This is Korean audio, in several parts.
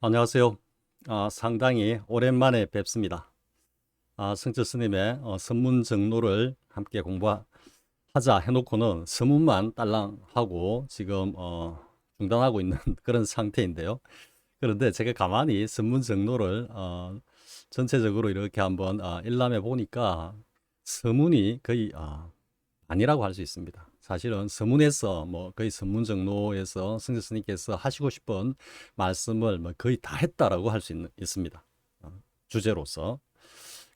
안녕하세요. 상당히 오랜만에 뵙습니다. 성철 스님의 선문 정로를 함께 공부하자 해놓고는 서문만 딸랑하고 지금 중단하고 있는 그런 상태인데요. 그런데 제가 가만히 선문 정로를 전체적으로 이렇게 한번 일람해 보니까 서문이 거의 아니라고 할 수 있습니다. 사실은 서문에서 뭐 거의 선문정로에서 성재 스님께서 하시고 싶은 말씀을 뭐 거의 다 했다라고 할 수 있습니다. 주제로서.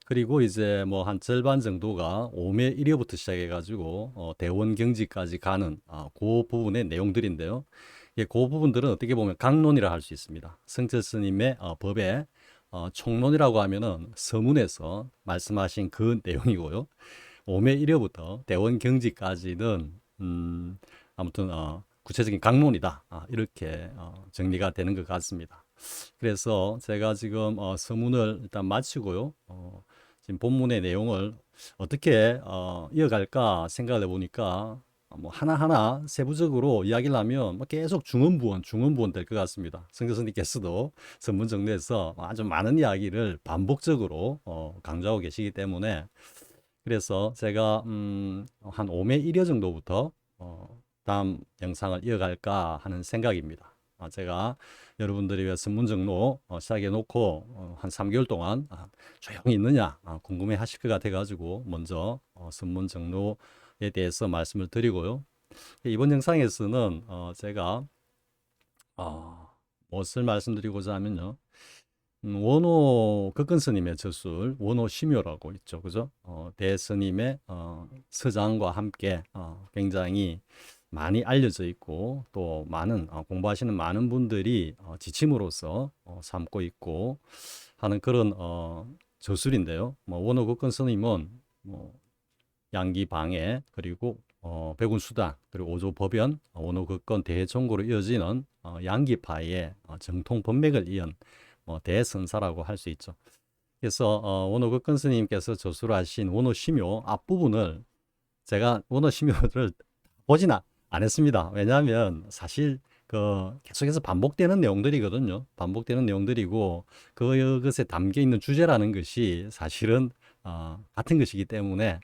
그리고 이제 뭐 한 절반 정도가 오매 1회부터 시작해가지고 대원 경지까지 가는 그 부분의 내용들인데요. 예, 그 부분들은 어떻게 보면 강론이라 할 수 있습니다. 성철 스님의 법의 총론이라고 하면은 서문에서 말씀하신 그 내용이고요. 오매 1회부터 대원 경지까지는 아무튼 구체적인 강론이다. 이렇게 정리가 되는 것 같습니다. 그래서 제가 지금 서문을 일단 마치고요. 지금 본문의 내용을 어떻게 이어갈까 생각을 해보니까 뭐 하나하나 세부적으로 이야기를 하면 뭐 계속 중언부언 될 것 같습니다. 성교 스님께서도 선문 정리에서 아주 많은 이야기를 반복적으로 강조하고 계시기 때문에 그래서 제가 한 5매 1회 정도부터 다음 영상을 이어갈까 하는 생각입니다. 제가 여러분들이 왜 선문정로 시작해 놓고 한 3개월 동안 조용히 있느냐 궁금해 하실 것 같아 가지고 먼저 선문정로에 대해서 말씀을 드리고요. 이번 영상에서는 제가 무엇을 말씀드리고자 하면요. 원호 극근스님의 저술 원호 심요라고 있죠, 그죠? 대스님의 서장과 함께 굉장히 많이 알려져 있고 또 많은 공부하시는 많은 분들이 지침으로서 삼고 있고 하는 그런 저술인데요. 뭐 원호 극근스님은 뭐 양기방해 그리고 백운수단 그리고 오조법연 원호극권 대종고로 이어지는 양기파의 정통 법맥을 이은 대선사라고 할 수 있죠. 그래서 원호극권 스님께서 저술하신 원호심요 앞부분을 제가 원호심요를 보진 안 했습니다. 왜냐하면 사실 그 계속해서 반복되는 내용들이거든요. 반복되는 내용들이고 그것에 담겨 있는 주제라는 것이 사실은 같은 것이기 때문에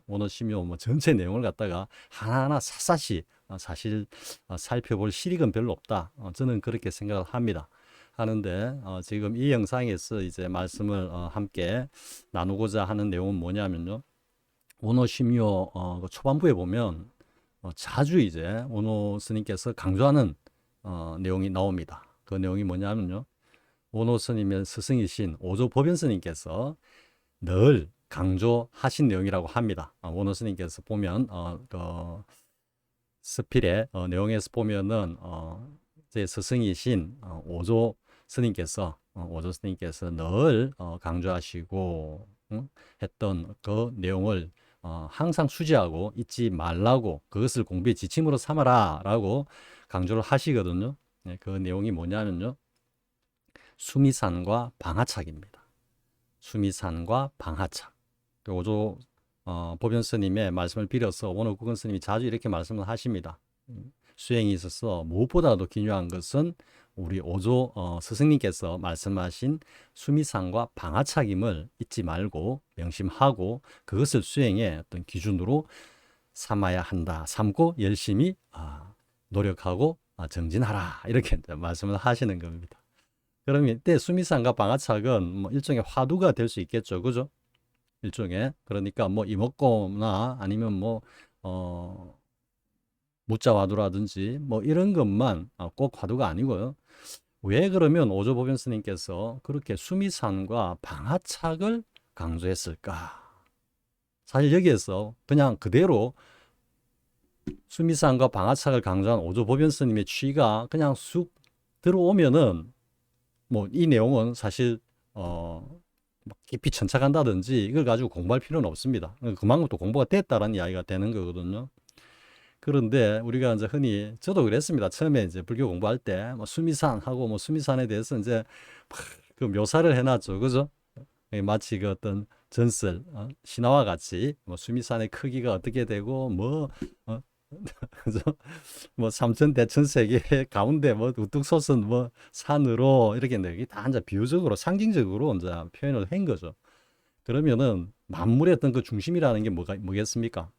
원어심요 뭐 전체 내용을 갖다가 하나하나 샅샅이 사실 살펴볼 실익은 별로 없다. 저는 그렇게 생각을 합니다. 하는데 지금 이 영상에서 이제 말씀을 함께 나누고자 하는 내용은 뭐냐면요. 원어심요 그 초반부에 보면 자주 이제 원호 스님께서 강조하는 내용이 나옵니다. 그 내용이 뭐냐면요. 원호 스님의 스승이신 오조법연 스님께서 늘 강조하신 내용이라고 합니다. 원호 스님께서 보면 그 스필의 내용에서 보면은 제 스승이신 오조 스님께서 늘 강조하시고 했던 그 내용을 항상 수지하고 잊지 말라고 그것을 공부의 지침으로 삼아라라고 강조를 하시거든요. 네, 그 내용이 뭐냐면요. 수미산과 방하착입니다. 수미산과 방하착. 그 오조 법연 스님의 말씀을 빌어서 원호 국은 스님이 자주 이렇게 말씀을 하십니다. 수행에 있어서 무엇보다도 중요한 것은 우리 오조 스승님께서 말씀하신 수미상과 방하착임을 잊지 말고 명심하고 그것을 수행의 어떤 기준으로 삼아야 한다. 삼고 열심히 노력하고 정진하라. 이렇게 말씀을 하시는 겁니다. 그러면 이때 수미상과 방하착은 뭐 일종의 화두가 될 수 있겠죠. 그죠? 일종의 그러니까 뭐 이목고나 아니면 뭐 무자화두라든지 뭐 이런 것만 꼭 화두가 아니고요. 왜 그러면 오조보변 스님께서 그렇게 수미산과 방하착을 강조했을까? 사실 여기에서 그냥 그대로 수미산과 방하착을 강조한 오조보변 스님의 취가 그냥 쑥 들어오면은 뭐 이 내용은 사실 깊이 천착한다든지 이걸 가지고 공부할 필요는 없습니다. 그만큼 또 공부가 됐다라는 이야기가 되는 거거든요. 그런데 우리가 이제 흔히 저도 그랬습니다. 처음에 이제 불교 공부할 때 뭐 수미산하고 뭐 수미산에 대해서 이제 그 묘사를 해놨죠, 그죠? 마치 그 어떤 전설 신화와 같이 뭐 수미산의 크기가 어떻게 되고 뭐 그죠? 뭐 삼천 대천 세계 가운데 뭐 우뚝 솟은 뭐 산으로 이렇게 이게 다 이제 비유적으로 상징적으로 이제 표현을 한 거죠. 그러면은 만물의 어떤 그 중심이라는 게 뭐겠습니까?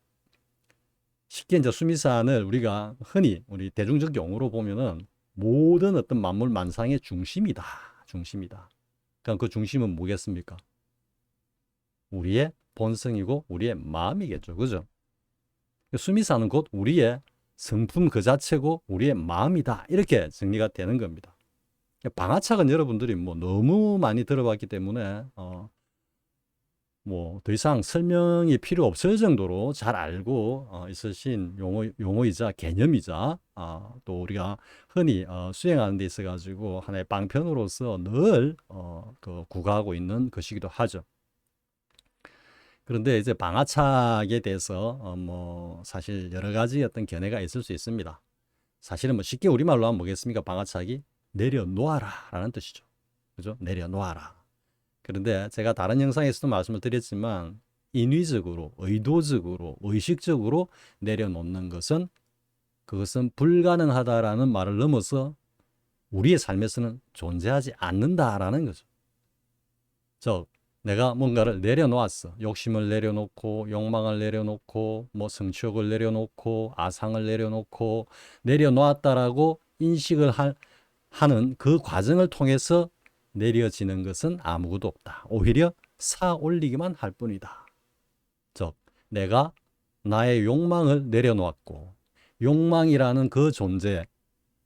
쉽게 이제 수미산을 우리가 흔히 우리 대중적 용어로 보면은 모든 어떤 만물 만상의 중심이다. 중심이다. 그럼 그 중심은 뭐겠습니까? 우리의 본성이고 우리의 마음이겠죠. 그죠? 수미사는 곧 우리의 성품 그 자체고 우리의 마음이다. 이렇게 정리가 되는 겁니다. 방아착은 여러분들이 뭐 너무 많이 들어봤기 때문에 뭐 더 이상 설명이 필요 없을 정도로 잘 알고 있으신 용어이자 개념이자 또 우리가 흔히 수행하는 데 있어 가지고 하나의 방편으로서 늘 그 구가하고 있는 것이기도 하죠. 그런데 이제 방아착에 대해서 뭐 사실 여러 가지 어떤 견해가 있을 수 있습니다. 사실은 뭐 쉽게 우리말로 하면 뭐겠습니까? 방아착이 내려놓아라 라는 뜻이죠. 그죠? 내려놓아라. 그런데 제가 다른 영상에서도 말씀을 드렸지만 인위적으로, 의도적으로, 의식적으로 내려놓는 것은 그것은 불가능하다라는 말을 넘어서 우리의 삶에서는 존재하지 않는다라는 거죠. 즉 내가 뭔가를 내려놓았어. 욕심을 내려놓고 욕망을 내려놓고 뭐 성취욕을 내려놓고 아상을 내려놓고 내려놓았다라고 인식을 하는 그 과정을 통해서 내려지는 것은 아무것도 없다. 오히려 쌓아 올리기만 할 뿐이다. 즉 내가 나의 욕망을 내려놓았고 욕망이라는 그 존재,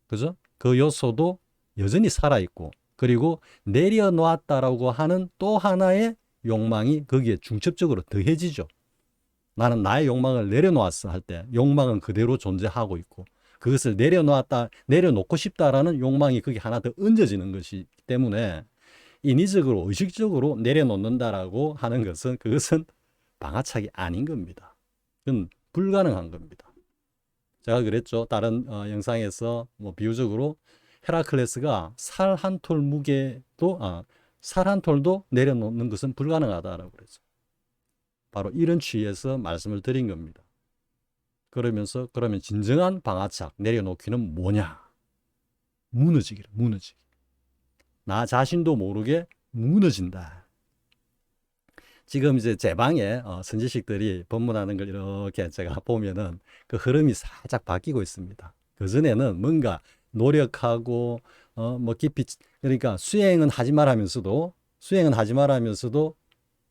그죠? 그 요소도 여전히 살아있고 그리고 내려놓았다라고 하는 또 하나의 욕망이 거기에 중첩적으로 더해지죠. 나는 나의 욕망을 내려놓았어 할 때 욕망은 그대로 존재하고 있고 그것을 내려놓고 싶다라는 욕망이 거기 하나 더 얹어지는 것이기 때문에 인위적으로 의식적으로 내려놓는다라고 하는 것은 그것은 방아착이 아닌 겁니다. 그건 불가능한 겁니다. 제가 그랬죠. 다른 영상에서 뭐 비유적으로 헤라클레스가 살 한 톨 무게도 살 한 톨도 내려놓는 것은 불가능하다라고 그랬죠. 바로 이런 취지에서 말씀을 드린 겁니다. 그러면서 그러면 진정한 방아착 내려놓기는 뭐냐? 무너지기를 무너지기. 나 자신도 모르게 무너진다. 지금 이제 제 방에 선지식들이 법문하는 걸 이렇게 제가 보면은 그 흐름이 살짝 바뀌고 있습니다. 그전에는 뭔가 노력하고 뭐 깊이 그러니까 수행은 하지 말하면서도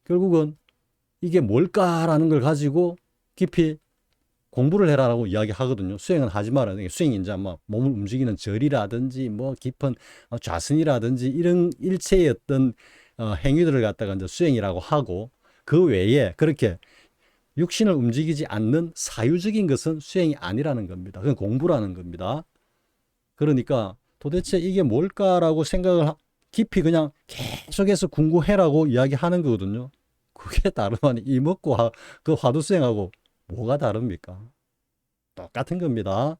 결국은 이게 뭘까라는 걸 가지고 깊이 공부를 해라라고 이야기하거든요. 수행은 하지 마라. 수행이 이제 뭐 몸을 움직이는 절이라든지 뭐 깊은 좌선이라든지 이런 일체의 어떤 행위들을 갖다가 이제 수행이라고 하고 그 외에 그렇게 육신을 움직이지 않는 사유적인 것은 수행이 아니라는 겁니다. 그건 공부라는 겁니다. 그러니까 도대체 이게 뭘까라고 생각을 깊이 그냥 계속해서 궁구해라고 이야기하는 거거든요. 그게 다름 아닌 이 먹고 그 화두 수행하고 뭐가 다릅니까? 똑같은 겁니다.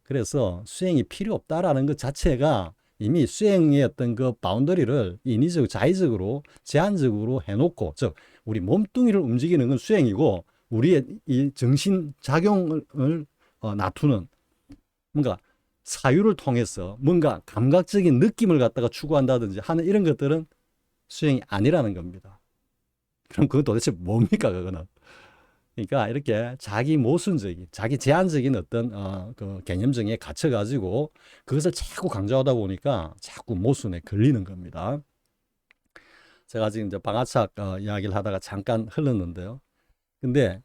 그래서 수행이 필요 없다라는 것 자체가 이미 수행의 어떤 그 바운더리를 인위적, 자의적으로, 제한적으로 해놓고, 즉, 우리 몸뚱이를 움직이는 건 수행이고, 우리의 이 정신 작용을 놔두는 뭔가 사유를 통해서 뭔가 감각적인 느낌을 갖다가 추구한다든지 하는 이런 것들은 수행이 아니라는 겁니다. 그럼 그건 도대체 뭡니까, 그거는? 그러니까 이렇게 자기 모순적인, 자기 제한적인 어떤 그 개념정에 갇혀가지고 그것을 자꾸 강조하다 보니까 자꾸 모순에 걸리는 겁니다. 제가 지금 이제 방아착 이야기를 하다가 잠깐 흘렀는데요. 근데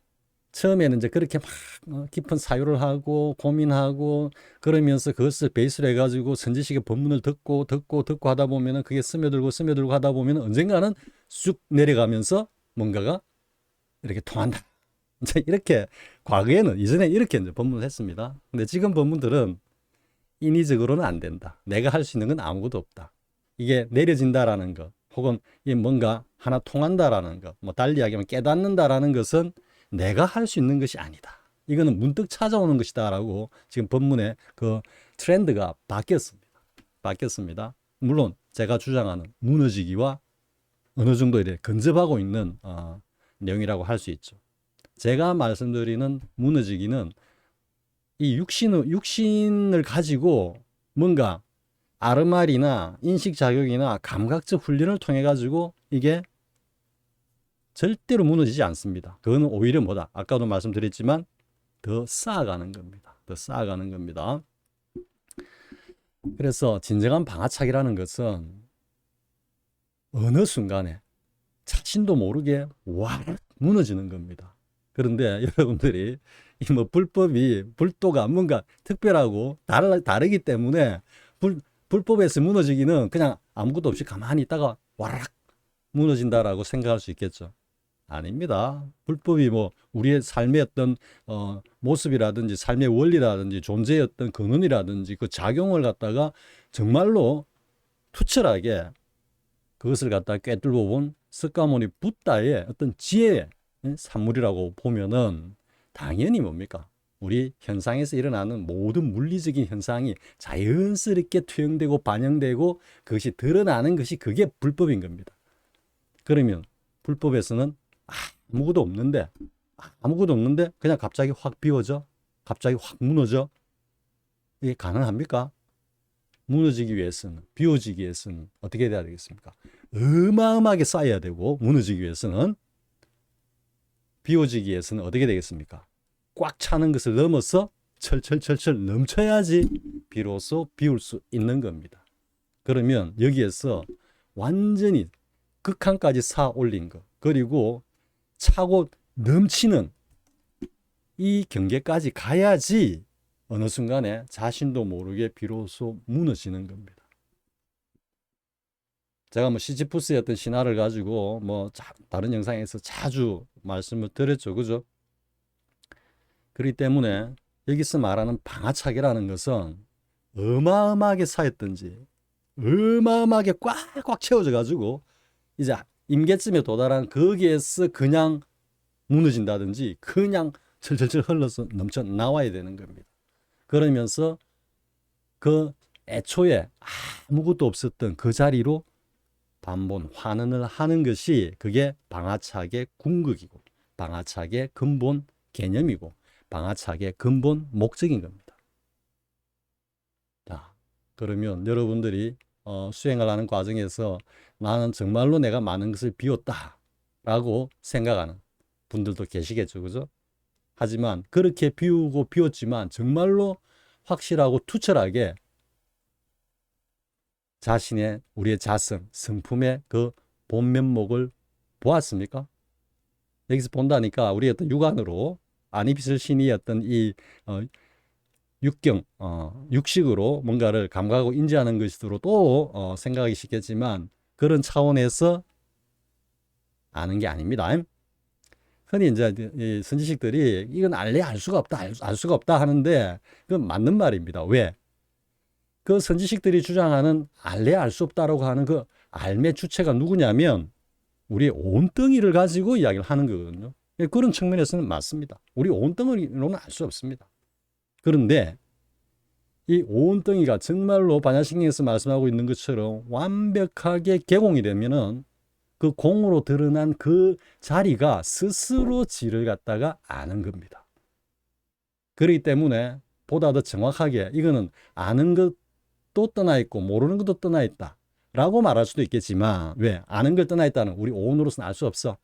처음에는 이제 그렇게 막 깊은 사유를 하고 고민하고 그러면서 그것을 베이스로 해가지고 선지식의 법문을 듣고 하다 보면은 그게 스며들고 하다 보면은 언젠가는 쑥 내려가면서 뭔가가 이렇게 통한다. 이렇게 과거에는 이전에 이렇게 이제 법문을 했습니다. 근데 지금 법문들은 인위적으로는 안 된다. 내가 할 수 있는 건 아무것도 없다. 이게 내려진다라는 것, 혹은 이 뭔가 하나 통한다라는 것, 뭐 달리 이야기하면 깨닫는다라는 것은 내가 할 수 있는 것이 아니다. 이거는 문득 찾아오는 것이다라고 지금 법문의 그 트렌드가 바뀌었습니다. 물론 제가 주장하는 무너지기와 어느 정도 이렇게 근접하고 있는 내용이라고 할 수 있죠. 제가 말씀드리는 무너지기는 이 육신을 가지고 뭔가 아르말이나 인식작용이나 감각적 훈련을 통해 가지고 이게 절대로 무너지지 않습니다. 그거는 오히려 뭐다? 아까도 말씀드렸지만 더 쌓아가는 겁니다. 더 쌓아가는 겁니다. 그래서 진정한 방아착이라는 것은 어느 순간에 자신도 모르게 와 무너지는 겁니다. 그런데 여러분들이 이 뭐 불도가 뭔가 특별하고 다르기 때문에 불법에서 무너지기는 그냥 아무것도 없이 가만히 있다가 와락 무너진다라고 생각할 수 있겠죠. 아닙니다. 불법이 뭐 우리의 삶의 어떤 모습이라든지 삶의 원리라든지 존재의 어떤 근원이라든지 그 작용을 갖다가 정말로 투철하게 그것을 갖다가 꿰뚫어 본 석가모니 붓다의 어떤 지혜의 산물이라고 보면은 당연히 뭡니까? 우리 현상에서 일어나는 모든 물리적인 현상이 자연스럽게 투영되고 반영되고 그것이 드러나는 것이 그게 불법인 겁니다. 그러면 불법에서는 아무것도 없는데 그냥 갑자기 확 비워져? 갑자기 확 무너져? 이게 가능합니까? 무너지기 위해서는, 비워지기 위해서는 어떻게 돼야 되겠습니까? 어마어마하게 쌓여야 되고, 무너지기 위해서는, 비워지기 위해서는 어떻게 되겠습니까? 꽉 차는 것을 넘어서 철철철철 넘쳐야지 비로소 비울 수 있는 겁니다. 그러면 여기에서 완전히 극한까지 쌓아 올린 것, 그리고 차고 넘치는 이 경계까지 가야지 어느 순간에 자신도 모르게 비로소 무너지는 겁니다. 제가 뭐 시지푸스의 어떤 신화를 가지고 뭐 다른 영상에서 자주 말씀을 드렸죠. 그죠? 그렇기 때문에 여기서 말하는 방아차기라는 것은 어마어마하게 쌓였든지 어마어마하게 꽉꽉 채워져 가지고 이제 임계점에 도달한 거기에서 그냥 무너진다든지 그냥 철철철 흘러서 넘쳐 나와야 되는 겁니다. 그러면서 그 애초에 아무것도 없었던 그 자리로 반본 환원을 하는 것이 그게 방아착의 궁극이고 방아착의 근본 개념이고 방아착의 근본 목적인 겁니다. 자, 그러면 여러분들이 수행을 하는 과정에서 나는 정말로 내가 많은 것을 비웠다 라고 생각하는 분들도 계시겠죠. 그죠? 하지만 그렇게 비우고 비웠지만 정말로 확실하고 투철하게 자신의 우리의 자성, 성품의 그 본면목을 보았습니까? 여기서 본다니까 우리 어떤 육안으로 안이빛을 신이 어떤 이 육식으로 뭔가를 감각하고 인지하는 것으로 또 생각하기 쉽겠지만 그런 차원에서 아는 게 아닙니다. 흔히 이제 이 선지식들이 이건 알래 알 수가 없다, 알 수가 없다 하는데 그건 맞는 말입니다. 왜? 그 선지식들이 주장하는 알래 알 수 없다라고 하는 그 알매 주체가 누구냐면 우리의 온덩이를 가지고 이야기를 하는 거거든요. 그런 측면에서는 맞습니다. 우리 온덩이로는 알 수 없습니다. 그런데 이 온덩이가 정말로 반야신경에서 말씀하고 있는 것처럼 완벽하게 개공이 되면은 그 공으로 드러난 그 자리가 스스로 지를 갖다가 아는 겁니다. 그렇기 때문에 보다 더 정확하게 이거는 아는 것도 떠나 있고 모르는 것도 떠나 있다 라고 말할 수도 있겠지만 왜? 아는 걸 떠나 있다는 우리 오온으로서는 알 수 없어.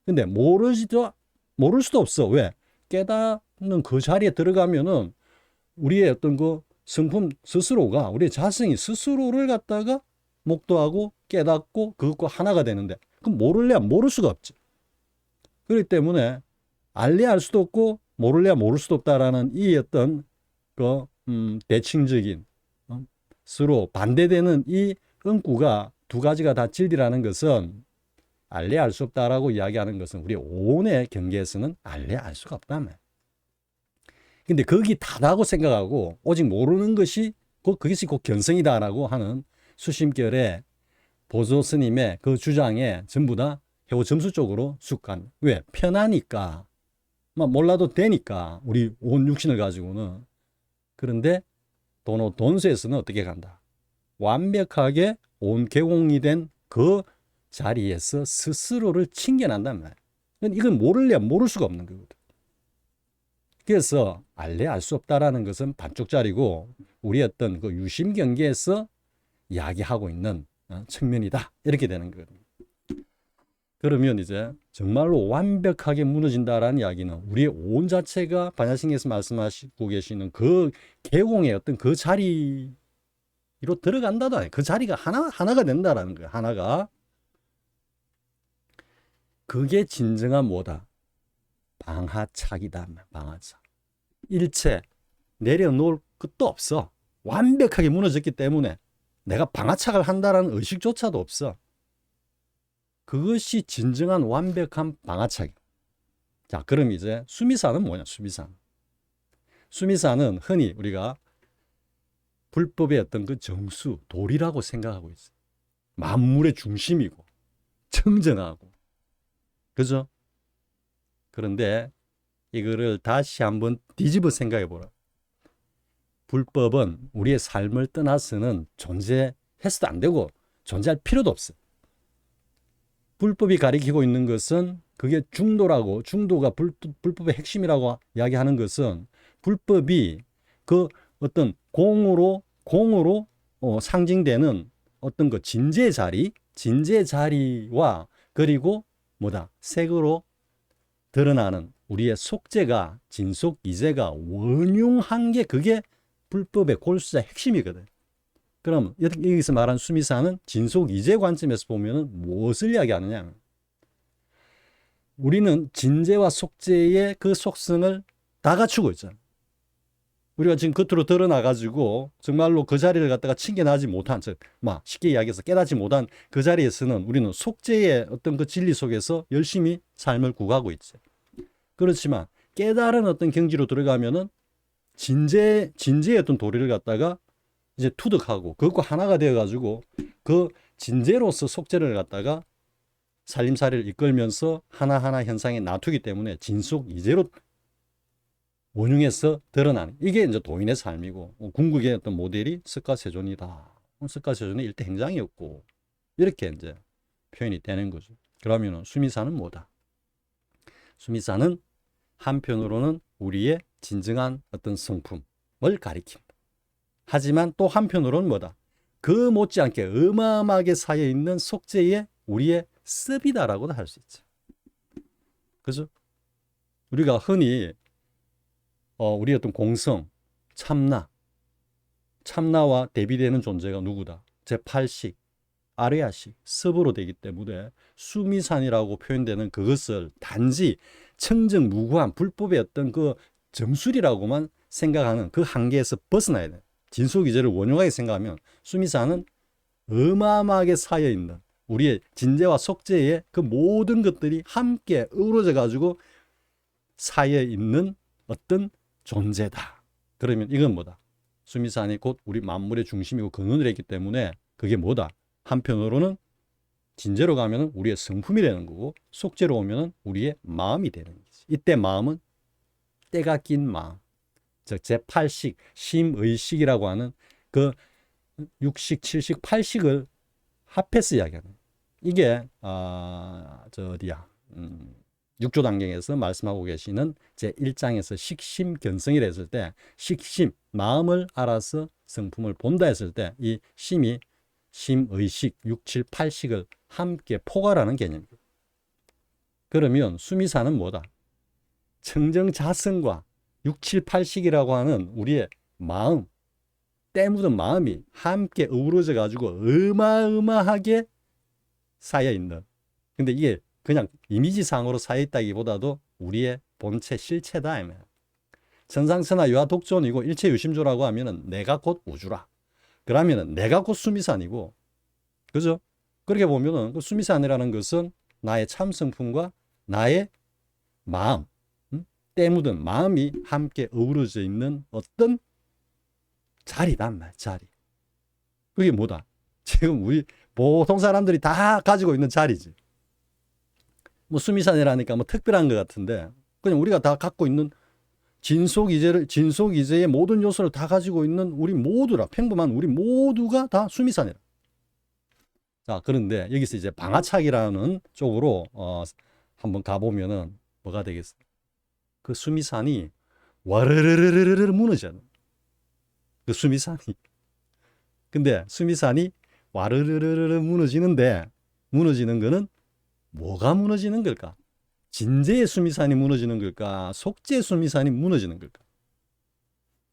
근데 모를 수도 없어. 왜? 깨닫는 그 자리에 들어가면은 우리의 어떤 그 성품 스스로가 우리의 자성이 스스로를 갖다가 목도하고 깨닫고 그것과 하나가 되는데 그럼 모를래야 모를 수가 없지. 그렇기 때문에 알래야 알 수도 없고 모를래야 모를 수도 없다라는 이 어떤 그 대칭적인 서로 반대되는 이 응구가 두 가지가 다 진리라는 것은 알래야 알 수 없다라고 이야기하는 것은 우리 오온의 경계에서는 알래야 알 수가 없다며. 근데 거기 다라고 생각하고 오직 모르는 것이 그것이 곧 견성이다라고 하는 수심결의 보조 스님의 그 주장에 전부 다 해오 점수 쪽으로 숙한. 왜? 편하니까. 몰라도 되니까 우리 온 육신을 가지고는. 그런데 돈수에서는 어떻게 간다? 완벽하게 온 개공이 된 그 자리에서 스스로를 칭견한단 말이야. 이건 모를래야 모를 수가 없는 거거든. 그래서 알래 알 수 없다라는 것은 반쪽짜리고 우리 어떤 그 유심 경계에서 이야기하고 있는 측면이다. 이렇게 되는 거거든요. 그러면 이제 정말로 완벽하게 무너진다라는 이야기는 우리의 온 자체가 반야신경에서 말씀하시고 계시는 그 계공의 어떤 그 자리로 들어간다다. 그 자리가 하나가 된다라는 거예요. 하나가. 그게 진정한 뭐다? 방하착이다. 방하착. 일체 내려놓을 것도 없어. 완벽하게 무너졌기 때문에 내가 방하착을 한다라는 의식조차도 없어. 그것이 진정한 완벽한 방하착이야. 자, 그럼 이제 수미사는 뭐냐? 수미사는. 수미사는 흔히 우리가 불법의 어떤 그 정수, 도리라고 생각하고 있어요. 만물의 중심이고 청정하고. 그죠? 그런데 이거를 다시 한번 뒤집어 생각해 보라. 불법은 우리의 삶을 떠나서는 존재해서도 안 되고 존재할 필요도 없어. 불법이 가리키고 있는 것은 그게 중도라고, 중도가 불법의 핵심이라고 이야기하는 것은 불법이 그 어떤 공으로 상징되는 어떤 그 진재의 자리와 그리고 뭐다? 색으로 드러나는 우리의 속죄가, 진속 이제가 원흉한 게 그게 불법의 골수자 핵심이거든. 그럼 여기서 말한 수미사는 진속 이제 관점에서 보면 무엇을 이야기하느냐? 우리는 진재와 속죄의 그 속성을 다 갖추고 있잖아. 우리가 지금 겉으로 드러나가지고 정말로 그 자리를 갖다가 챙겨나지 못한, 쉽게 이야기해서 깨닫지 못한 그 자리에서는 우리는 속죄의 어떤 그 진리 속에서 열심히 삶을 구가하고 있지. 그렇지만 깨달은 어떤 경지로 들어가면은 진재의 어떤 도리를 갖다가 이제 투득하고 그것과 하나가 되어가지고 그 진재로서 속죄를 갖다가 살림살이를 이끌면서 하나하나 현상에 놔두기 때문에 진속 이제로 원흉에서 드러나는 이게 이제 도인의 삶이고 궁극의 어떤 모델이 석가세존이다. 석가세존의 일대 행장이었고 이렇게 이제 표현이 되는 거죠. 그러면 수미사는 뭐다? 수미사는 한편으로는 우리의 진정한 어떤 성품을 가리킵니다. 하지만 또 한편으로는 뭐다? 그 못지않게 어마어마하게 쌓여있는 속죄의 우리의 습이다라고도 할 수 있죠. 그죠? 우리가 흔히 우리 어떤 공성, 참나와 대비되는 존재가 누구다? 제8식, 아레아식, 습으로 되기 때문에 수미산이라고 표현되는 그것을 단지 청정무구한 불법의 어떤 그 정술이라고만 생각하는 그 한계에서 벗어나야 돼. 진속이제를 원용하게 생각하면 수미사는 어마어마하게 쌓여있는 우리의 진재와 속죄의 그 모든 것들이 함께 어우러져 가지고 쌓여있는 어떤 존재다. 그러면 이건 뭐다? 수미산이 곧 우리 만물의 중심이고 근원을 했기 때문에 그게 뭐다? 한편으로는 진재로 가면 우리의 성품이 되는 거고 속죄로 오면 우리의 마음이 되는 거지. 이때 마음은 때가 낀 마음, 즉 제8식 심의식이라고 하는 그 6식, 7식, 8식을 합해서 이야기하는 이게 육조단경에서 말씀하고 계시는 제1장에서 식심견성이라 했을 때 식심, 마음을 알아서 성품을 본다 했을 때 이 심이 심의식, 6, 7, 8식을 함께 포괄하는 개념입니다. 그러면 수미사는 뭐다? 청정자성과 6, 7, 8식이라고 하는 우리의 마음, 때 묻은 마음이 함께 어우러져 가지고 어마어마하게 쌓여있는, 근데 이게 그냥 이미지상으로 쌓여있다기보다도 우리의 본체 실체다. 천상천하 유아독존이고 일체유심조라고 하면은 내가 곧 우주라. 그러면은 내가 곧 수미산이고, 그죠? 그렇게 보면은 그 수미산이라는 것은 나의 참성품과 나의 마음, 때 묻은 마음이 함께 어우러져 있는 어떤 자리단 말, 자리. 그게 뭐다? 지금 우리 보통 사람들이 다 가지고 있는 자리지. 뭐 수미산이라니까 뭐 특별한 것 같은데 그냥 우리가 다 갖고 있는 진속이제의 모든 요소를 다 가지고 있는 우리 모두라. 평범한 우리 모두가 다 수미산이라. 자, 그런데 여기서 이제 방하착이라는 쪽으로 한번 가보면은 뭐가 되겠어? 그 수미산이 와르르르르르 무너져. 그 수미산이. 근데 수미산이 와르르르르 무너지는데 무너지는 거는 뭐가 무너지는 걸까? 진제의 수미산이 무너지는 걸까? 속제의 수미산이 무너지는 걸까?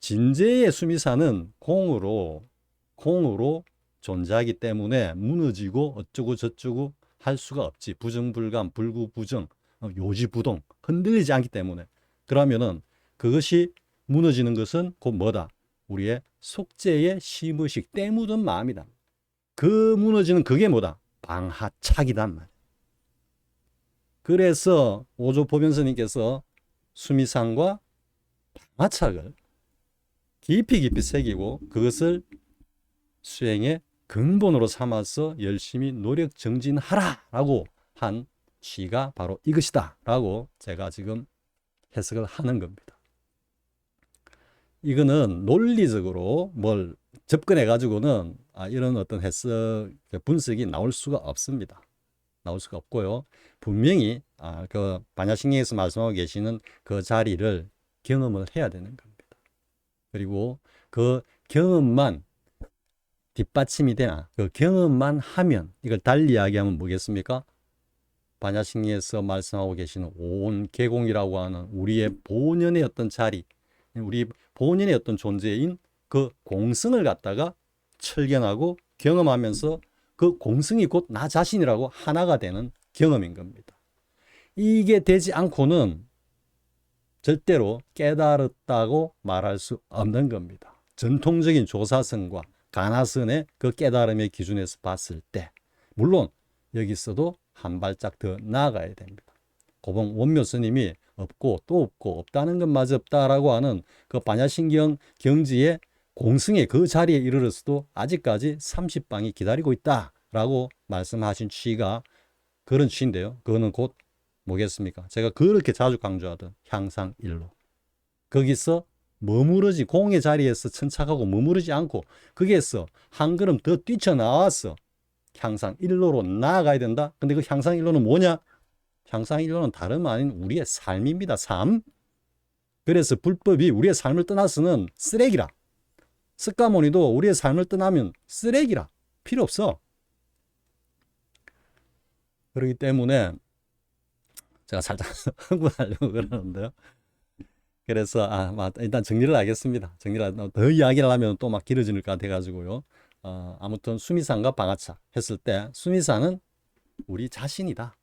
진제의 수미산은 공으로 존재하기 때문에 무너지고 어쩌고 저쩌고 할 수가 없지. 부정불감, 불구부정, 요지부동, 흔들리지 않기 때문에. 그러면은 그것이 무너지는 것은 곧 뭐다? 우리의 속죄의 심의식, 때 묻은 마음이다. 그 무너지는 그게 뭐다? 방하착이단 말이야. 그래서 오조보변스님께서 수미상과 방하착을 깊이 새기고 그것을 수행의 근본으로 삼아서 열심히 노력 정진하라라고 한 시가 바로 이것이다 라고 제가 지금 해석을 하는 겁니다. 이거는 논리적으로 뭘 접근해 가지고는 이런 어떤 해석 분석이 나올 수가 없습니다. 나올 수가 없고요. 분명히 그 반야신경에서 말씀하고 계시는 그 자리를 경험을 해야 되는 겁니다. 그리고 그 경험만 뒷받침이 되나, 그 경험만 하면, 이걸 달리 이야기하면 뭐겠습니까? 반야신경에서 말씀하고 계시는 오온계공이라고 하는 우리의 본연의 어떤 자리, 우리 본연의 어떤 존재인 그 공성을 갖다가 철견하고 경험하면서 그 공성이 곧 나 자신이라고 하나가 되는 경험인 겁니다. 이게 되지 않고는 절대로 깨달았다고 말할 수 없는 겁니다. 전통적인 조사선과 가나선의 그 깨달음의 기준에서 봤을 때 물론 여기서도 한 발짝 더 나아가야 됩니다. 고봉 원묘 스님이 없고 또 없고 없다는 것마저 없다라고 하는 그 반야신경 경지의 공승의 그 자리에 이르러서도 아직까지 30방이 기다리고 있다라고 말씀하신 취가 그런 취인데요. 그거는 곧 뭐겠습니까? 제가 그렇게 자주 강조하던 향상일로. 거기서 머무르지, 공의 자리에서 천착하고 머무르지 않고 거기에서 한 걸음 더 뛰쳐나와서 향상일로로 나아가야 된다. 근데 그 향상일로는 뭐냐? 향상일로는 다름 아닌 우리의 삶입니다. 삶. 그래서 불법이 우리의 삶을 떠나서는 쓰레기라. 석가모니도 우리의 삶을 떠나면 쓰레기라. 필요 없어. 그렇기 때문에 제가 살짝 흥분하려고 그러는데요. 그래서 일단 정리를 하겠습니다. 더 이야기를 하면 또 막 길어질 것 같아가지고요. 아무튼 수미산과 방아차 했을 때 수미산은 우리 자신이다.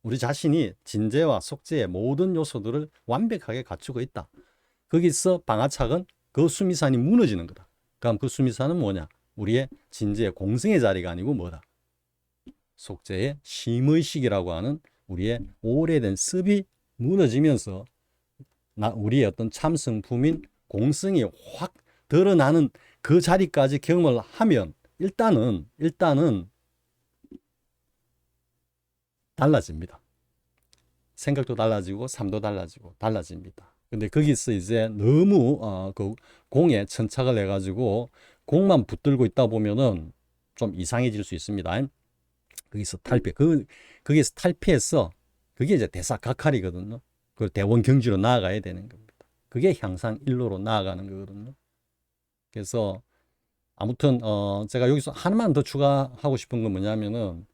우리 자신이 진재와 속재의 모든 요소들을 완벽하게 갖추고 있다. 거기서 방아착은 그 수미산이 무너지는 거다. 그럼 그 수미산은 뭐냐? 우리의 진재의 공성의 자리가 아니고 뭐다? 속재의 심의식이라고 하는 우리의 오래된 습이 무너지면서 우리의 어떤 참성품인 공성이 확 드러나는 그 자리까지 경험을 하면 일단은 달라집니다. 생각도 달라지고 삶도 달라집니다. 근데 거기서 이제 너무 그 공에 천착을 해가지고 공만 붙들고 있다 보면은 좀 이상해질 수 있습니다. 거기서 탈피, 거기서 탈피해서 그게 이제 대사각할이거든요. 그 대원 경지로 나아가야 되는 겁니다. 그게 향상일로로 나아가는 거거든요. 그래서 아무튼 제가 여기서 하나만 더 추가하고 싶은 건 뭐냐면은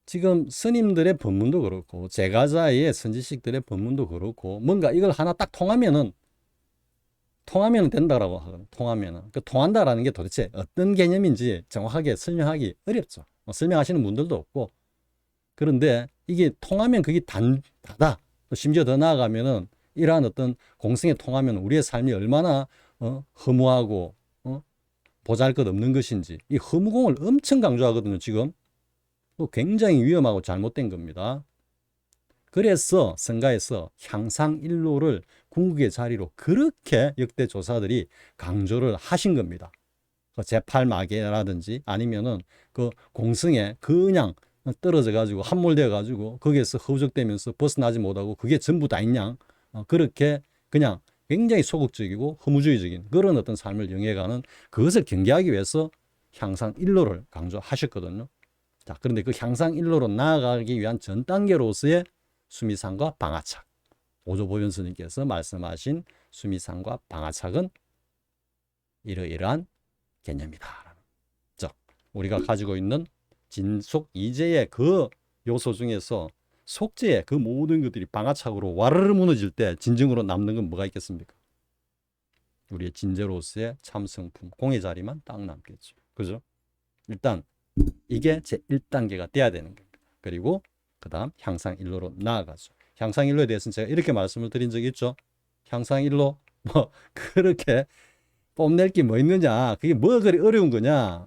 지금 스님들의 법문도 그렇고 제가자의 선지식들의 법문도 그렇고 뭔가 이걸 하나 딱 통하면은 된다라고 하거든요. 통하면은 그 통한다라는 게 도대체 어떤 개념인지 정확하게 설명하기 어렵죠. 설명하시는 분들도 없고. 그런데 이게 통하면 그게 다다. 심지어 더 나아가면은 이러한 어떤 공성에 통하면 우리의 삶이 얼마나 허무하고 보잘것없는 것인지 이 허무공을 엄청 강조하거든요. 지금 굉장히 위험하고 잘못된 겁니다. 그래서 성가에서 향상일로를 궁극의 자리로 그렇게 역대 조사들이 강조를 하신 겁니다. 제8마계라든지 아니면은 그 공성에 그냥 떨어져 가지고 함몰되어 가지고 거기에서 허우적대면서 벗어나지 못하고 그게 전부 다 있냐, 그렇게 그냥 굉장히 소극적이고 허무주의적인 그런 어떤 삶을 영해가는 그것을 경계하기 위해서 향상일로를 강조하셨거든요. 자, 그런데 그 향상일로로 나아가기 위한 전 단계로서의 수미상과 방아착, 오조보변스님께서 말씀하신 수미상과 방아착은 이러이러한 개념이다. 즉, 우리가 가지고 있는 진속 이제의 그 요소 중에서 속죄의 그 모든 것들이 방아착으로 와르르 무너질 때 진정으로 남는 건 뭐가 있겠습니까? 우리의 진제로서의 참성품, 공의 자리만 딱 남겠죠. 그죠? 일단 이게 제 1단계가 돼야 되는 겁니다. 그리고 그 다음 향상일로로 나아가죠. 향상일로에 대해서는 제가 이렇게 말씀을 드린 적이 있죠. 향상일로 뭐 그렇게 뽐낼 게 뭐 있느냐, 그게 뭐가 그리 어려운 거냐.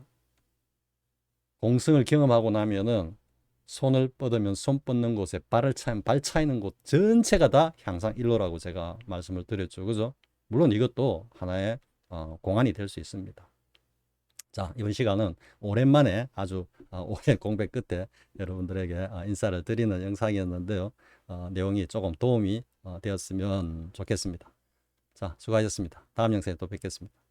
공성을 경험하고 나면은 손을 뻗으면 손 뻗는 곳에 발을 차면 발 차이는 곳 전체가 다 향상일로라고 제가 말씀을 드렸죠. 그죠? 물론 이것도 하나의 공안이 될 수 있습니다. 자, 이번 시간은 오랜만에 아주 오랜 공백 끝에 여러분들에게 인사를 드리는 영상이었는데요. 내용이 조금 도움이 되었으면 좋겠습니다. 자, 수고하셨습니다. 다음 영상에 또 뵙겠습니다.